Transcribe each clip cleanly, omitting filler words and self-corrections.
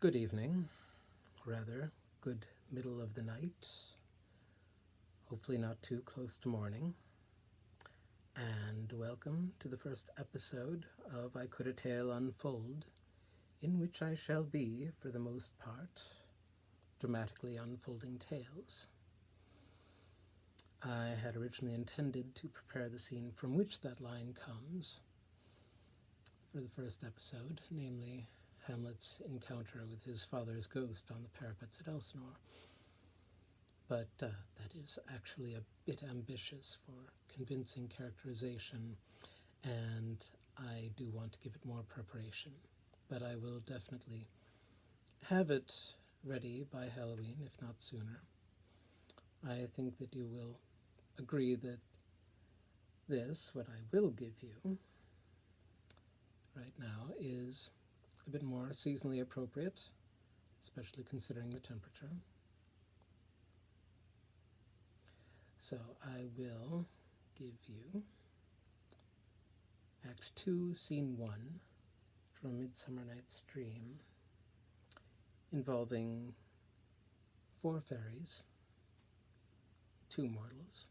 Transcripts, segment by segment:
Good evening, rather, good middle of the night, hopefully not too close to morning, and welcome to the first episode of I Could a Tale Unfold, in which I shall be, for the most part, dramatically unfolding tales. I had originally intended to prepare the scene from which that line comes for the first episode, namely Hamlet's encounter with his father's ghost on the parapets at Elsinore. But that is actually a bit ambitious for convincing characterization, and I do want to give it more preparation. But I will definitely have it ready by Halloween, if not sooner. I think that you will agree that this, what I will give you right now, is a bit more seasonally appropriate, especially considering the temperature. So I will give you Act 2, Scene 1 from Midsummer Night's Dream, involving 4 fairies, 2 mortals,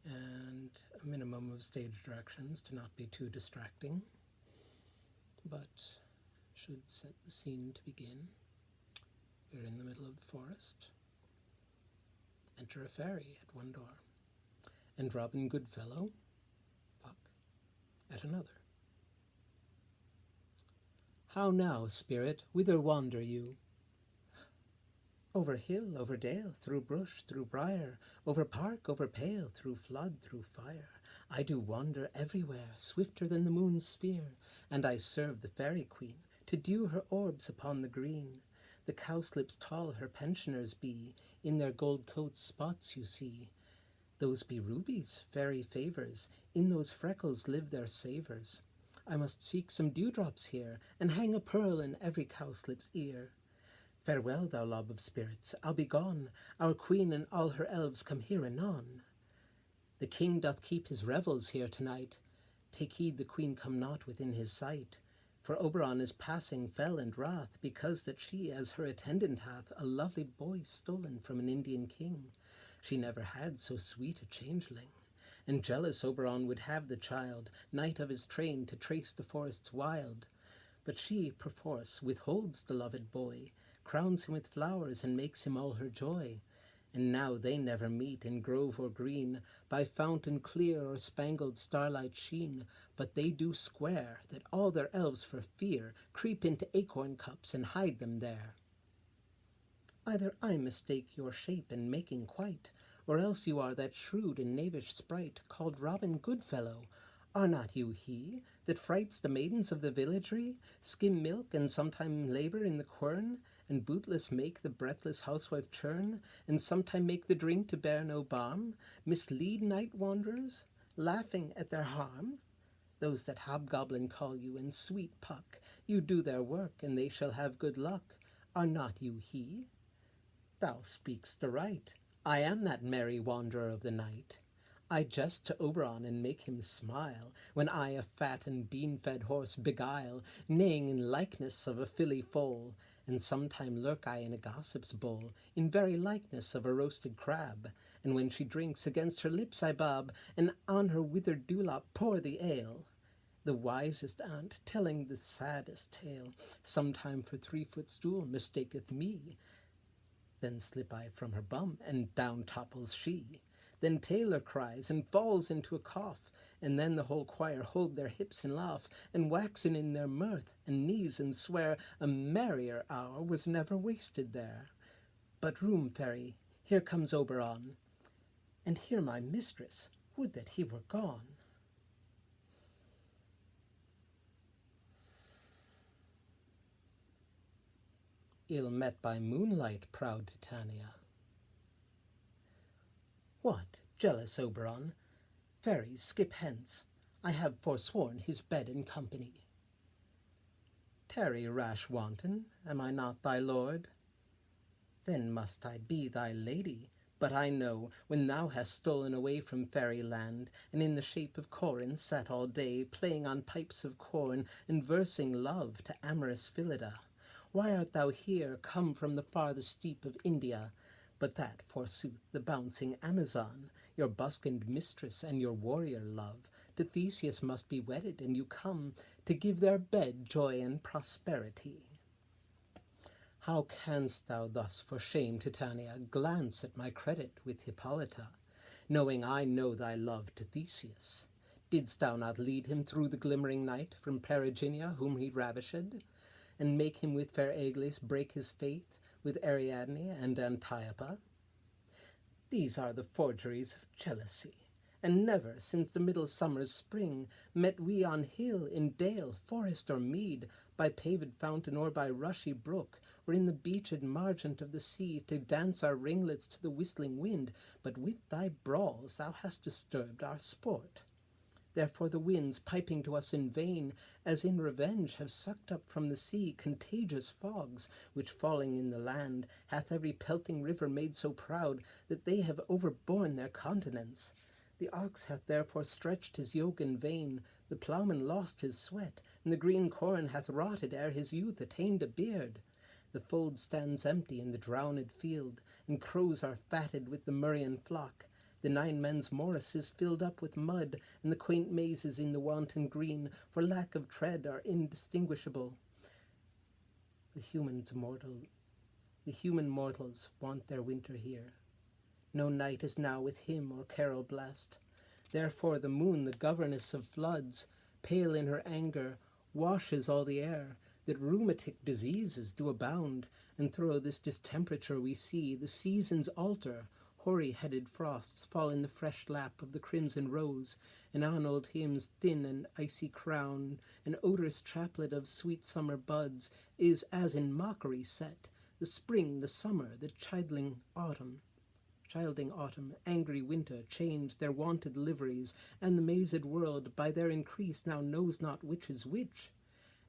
and a minimum of stage directions to not be too distracting, but should set the scene to begin. We're in the middle of the forest. Enter a fairy at one door, and Robin Goodfellow, Puck, at another. How now, spirit, whither wander you? Over hill, over dale, through brush, through briar, over park, over pale, through flood, through fire. I do wander everywhere, swifter than the moon's sphere, and I serve the fairy queen, to dew her orbs upon the green. The cowslips tall her pensioners be, in their gold coats spots you see. Those be rubies, fairy favours, in those freckles live their savours. I must seek some dewdrops here, and hang a pearl in every cowslip's ear. Farewell, thou lob of spirits, I'll be gone. Our queen and all her elves come here anon. The king doth keep his revels here tonight. Take heed the queen come not within his sight. For Oberon is passing fell and wrath, because that she as her attendant hath a lovely boy stolen from an Indian king. She never had so sweet a changeling. And jealous Oberon would have the child, knight of his train, to trace the forests wild. But she, perforce, withholds the loved boy, crowns him with flowers, and makes him all her joy. And now they never meet in grove or green, by fountain clear or spangled starlight sheen, but they do square, that all their elves for fear creep into acorn cups and hide them there. Either I mistake your shape and making quite, or else you are that shrewd and knavish sprite, called Robin Goodfellow. Are not you he, that frights the maidens of the villagery, skim milk, and sometime labour in the quern, and bootless make the breathless housewife churn, and sometime make the drink to bear no balm, mislead night wanderers, laughing at their harm? Those that hobgoblin call you, and sweet Puck, you do their work, and they shall have good luck. Are not you he? Thou speak'st aright. I am that merry wanderer of the night. I jest to Oberon and make him smile, when I a fat and bean-fed horse beguile, neighing in likeness of a filly foal, and sometime lurk I in a gossip's bowl, in very likeness of a roasted crab, and when she drinks, against her lips I bob, and on her withered dewlap pour the ale. The wisest aunt, telling the saddest tale, sometime for 3-foot stool mistaketh me. Then slip I from her bum, and down topples she. Then Taylor cries, and falls into a cough, and then the whole choir hold their hips and laugh, and waxen in their mirth, and knees and swear a merrier hour was never wasted there. But room, fairy, here comes Oberon, and here my mistress, would that he were gone. Ill met by moonlight, proud Titania. What, jealous Oberon? Fairies, skip hence. I have forsworn his bed and company. Tarry, rash wanton, am I not thy lord? Then must I be thy lady, But I know, when thou hast stolen away from fairyland, and in the shape of Corin sat all day, playing on pipes of corn, and versing love to amorous Phillida, Why art thou here, come from the farthest steep of India? But that, forsooth, the bouncing Amazon, your buskined mistress and your warrior love, to Theseus must be wedded, and you come to give their bed joy and prosperity. How canst thou thus, for shame, Titania, glance at my credit with Hippolyta, knowing I know thy love to Theseus? Didst thou not lead him through the glimmering night from Periginia, whom he ravished, and make him with fair Aglis break his faith with Ariadne and Antiopa? These are the forgeries of jealousy, and never since the middle summer's spring met we on hill, in dale, forest, or mead, by paved fountain or by rushy brook, or in the beached margent of the sea, to dance our ringlets to the whistling wind, but with thy brawls thou hast disturbed our sport. Therefore the winds, piping to us in vain, as in revenge have sucked up from the sea contagious fogs, which falling in the land, hath every pelting river made so proud, that they have overborne their continents. The ox hath therefore stretched his yoke in vain, the ploughman lost his sweat, and the green corn hath rotted ere his youth attained a beard. The fold stands empty in the drowned field, and crows are fatted with the murrian flock. The 9 men's morris is filled up with mud, and the quaint mazes in the wanton green, for lack of tread, are indistinguishable. The human mortals want their winter here. No night is now with hymn or carol blest. Therefore the moon, the governess of floods, pale in her anger, washes all the air, that rheumatic diseases do abound, and through this distemperature we see the seasons alter. Hoary-headed frosts fall in the fresh lap of the crimson rose, and on old hymns thin and icy crown, an odorous chaplet of sweet summer buds is as in mockery set. The spring, the summer, the childing autumn, angry winter, change their wonted liveries, and the mazed world by their increase now knows not which is which.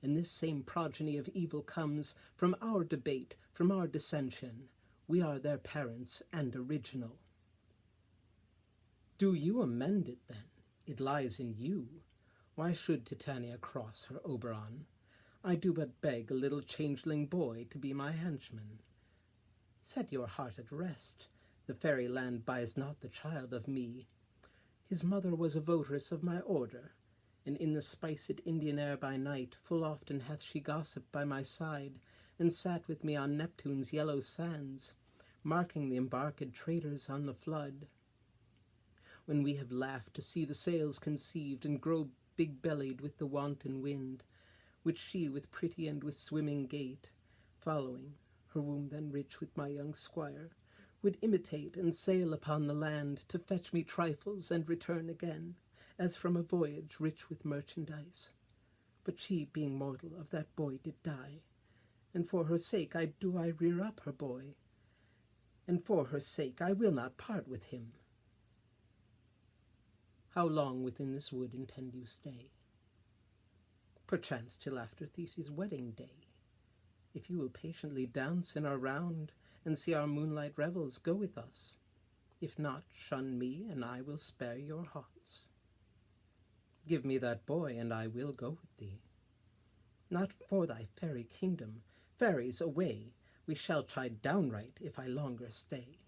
And this same progeny of evil comes from our debate, from our dissension. We are their parents and original. Do you amend it then? It lies in you. Why should Titania cross her Oberon? I do but beg a little changeling boy to be my henchman. Set your heart at rest. The fairy land buys not the child of me. His mother was a votaress of my order, and in the spiced Indian air by night full often hath she gossiped by my side, and sat with me on Neptune's yellow sands, marking the embarked traders on the flood. When we have laughed to see the sails conceived, and grow big-bellied with the wanton wind, which she with pretty and with swimming gait, following, her womb then rich with my young squire, would imitate and sail upon the land, to fetch me trifles and return again, as from a voyage rich with merchandise. But she, being mortal, of that boy did die, and for her sake I rear up her boy, and for her sake I will not part with him. How long within this wood intend you stay? Perchance till after Theseus' wedding day. If you will patiently dance in our round, and see our moonlight revels, go with us. If not, shun me, and I will spare your haunts. Give me that boy, and I will go with thee. Not for thy fairy kingdom, fairies away, we shall chide downright if I longer stay.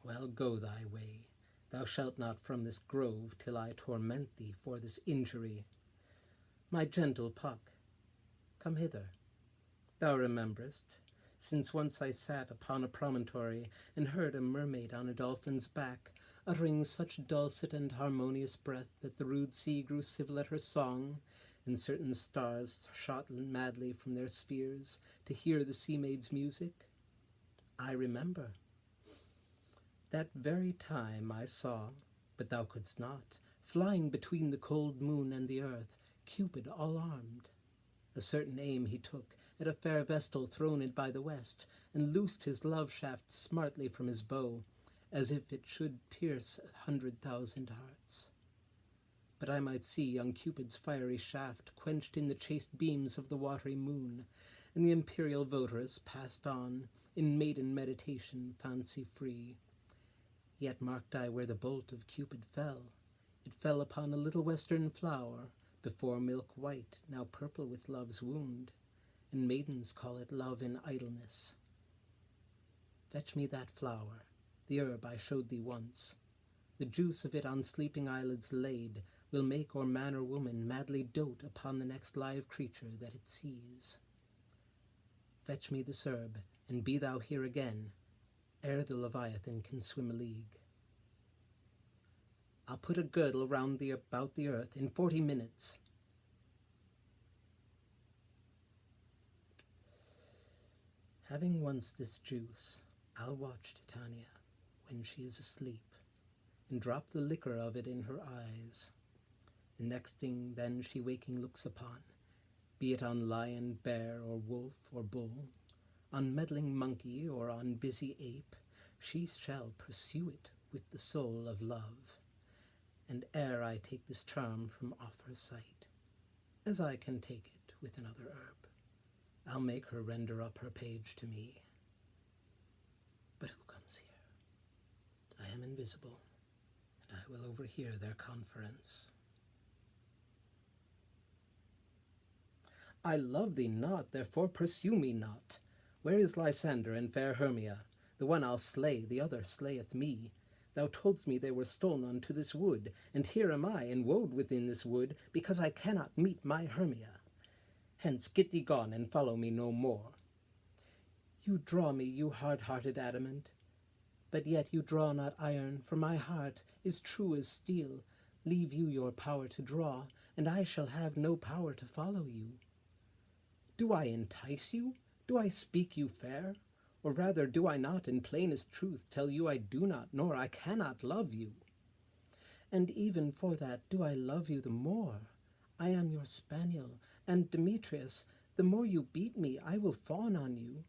Well, go thy way. Thou shalt not from this grove till I torment thee for this injury. My gentle Puck, come hither. Thou rememberest, since once I sat upon a promontory, and heard a mermaid on a dolphin's back, uttering such dulcet and harmonious breath that the rude sea grew civil at her song, and certain stars shot madly from their spheres to hear the sea maid's music? I remember. That very time I saw, but thou couldst not, flying between the cold moon and the earth, Cupid all armed. A certain aim he took at a fair vestal throned by the west, and loosed his love shaft smartly from his bow, as if it should pierce 100,000 hearts. But I might see young Cupid's fiery shaft quenched in the chaste beams of the watery moon, and the imperial votaress passed on in maiden meditation fancy free. Yet marked I where the bolt of Cupid fell. It fell upon a little western flower, before milk white, now purple with love's wound, and maidens call it love in idleness. Fetch me that flower, the herb I showed thee once. The juice of it on sleeping eyelids laid will make or man or woman madly dote upon the next live creature that it sees. Fetch me this herb, and be thou here again, ere the Leviathan can swim a league. I'll put a girdle round thee about the earth in 40 minutes. Having once this juice, I'll watch Titania when she is asleep, and drop the liquor of it in her eyes. The next thing then she waking looks upon, be it on lion, bear, or wolf, or bull, on meddling monkey, or on busy ape, she shall pursue it with the soul of love. And ere I take this charm from off her sight, as I can take it with another herb, I'll make her render up her page to me. But who comes here? I am invisible, and I will overhear their conference. I love thee not, therefore pursue me not. Where is Lysander and fair Hermia? The one I'll slay, the other slayeth me. Thou toldst me they were stolen unto this wood, and here am I, enwoed within this wood, because I cannot meet my Hermia. Hence get thee gone, and follow me no more. You draw me, you hard-hearted adamant, but yet you draw not iron, for my heart is true as steel. Leave you your power to draw, and I shall have no power to follow you. Do I entice you? Do I speak you fair? Or rather, do I not in plainest truth tell you I do not, nor I cannot love you? And even for that do I love you the more. I am your spaniel, and Demetrius, the more you beat me, I will fawn on you.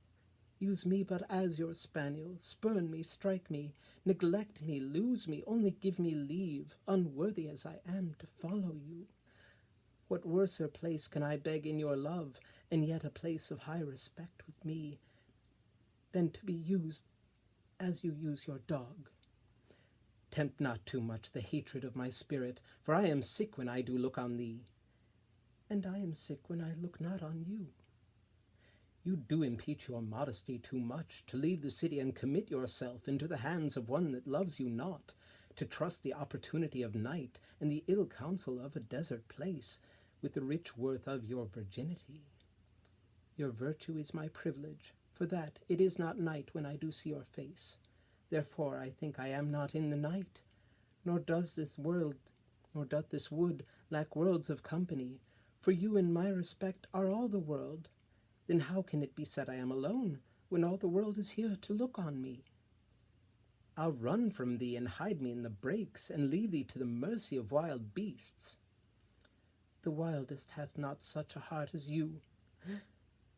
Use me but as your spaniel, spurn me, strike me, neglect me, lose me, only give me leave, unworthy as I am, to follow you. What worser place can I beg in your love, and yet a place of high respect with me, than to be used as you use your dog? Tempt not too much the hatred of my spirit, for I am sick when I do look on thee, and I am sick when I look not on you. You do impeach your modesty too much, to leave the city and commit yourself into the hands of one that loves you not, to trust the opportunity of night and the ill counsel of a desert place, with the rich worth of your virginity. Your virtue is my privilege, for that it is not night when I do see your face. Therefore I think I am not in the night, nor doth this wood lack worlds of company, for you in my respect are all the world. Then how can it be said I am alone, when all the world is here to look on me? I'll run from thee and hide me in the brakes, and leave thee to the mercy of wild beasts. The wildest hath not such a heart as you.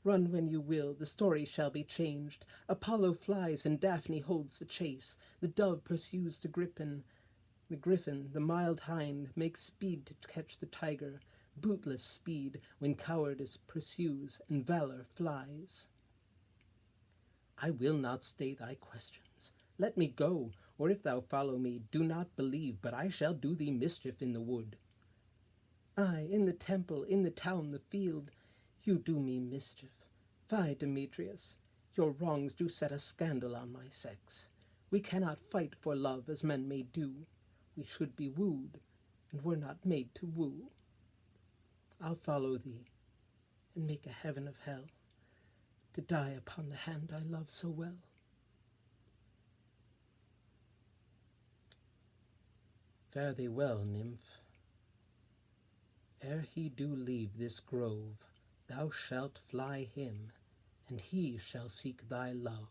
Run when you will, the story shall be changed. Apollo flies and Daphne holds the chase. The dove pursues the griffin. The mild hind, makes speed to catch the tiger. Bootless speed when cowardice pursues and valor flies. I will not stay thy questions. Let me go, or if thou follow me, do not believe, but I shall do thee mischief in the wood. Ay, in the temple, in the town, the field, you do me mischief. Fie, Demetrius, your wrongs do set a scandal on my sex. We cannot fight for love as men may do. We should be wooed, and were not made to woo. I'll follow thee, and make a heaven of hell, to die upon the hand I love so well. Fare thee well, nymph. Ere he do leave this grove, thou shalt fly him, and he shall seek thy love.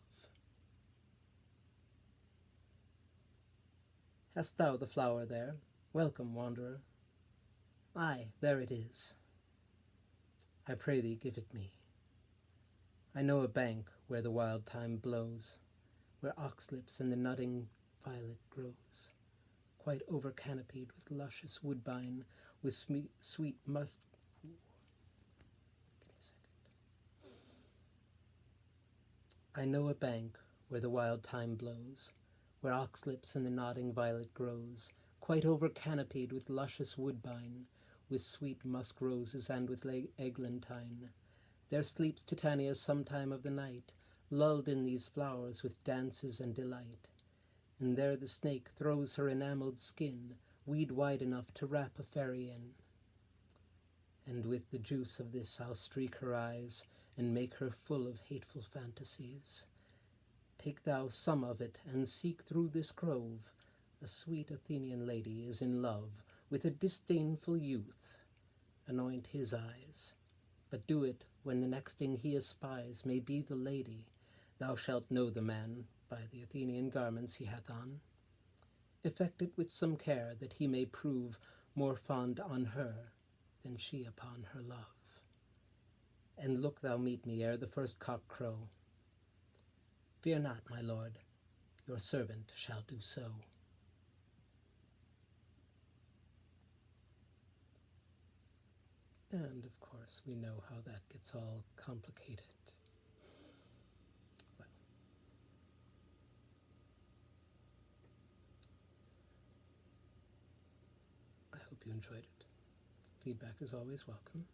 Hast thou the flower there? Welcome, wanderer. Ay, there it is. I pray thee give it me. I know a bank where the wild thyme blows, where oxlips and the nodding violet grows, quite over-canopied with luscious woodbine, with sweet musk. Give me a second. I know a bank where the wild thyme blows, where oxlips and the nodding violet grows, quite over-canopied with luscious woodbine, with sweet musk roses and with eglantine. There sleeps Titania sometime of the night, lulled in these flowers with dances and delight. And there the snake throws her enamelled skin, weed wide enough to wrap a fairy in. And with the juice of this I'll streak her eyes, and make her full of hateful fantasies. Take thou some of it, and seek through this grove. A sweet Athenian lady is in love with a disdainful youth. Anoint his eyes, but do it when the next thing he espies may be the lady. Thou shalt know the man by the Athenian garments he hath on. Effect it with some care, that he may prove more fond on her than she upon her love. And look thou meet me ere the first cock crow. Fear not, my lord, your servant shall do so. And of course we know how that gets all complicated. Well, I hope you enjoyed it. Feedback is always welcome.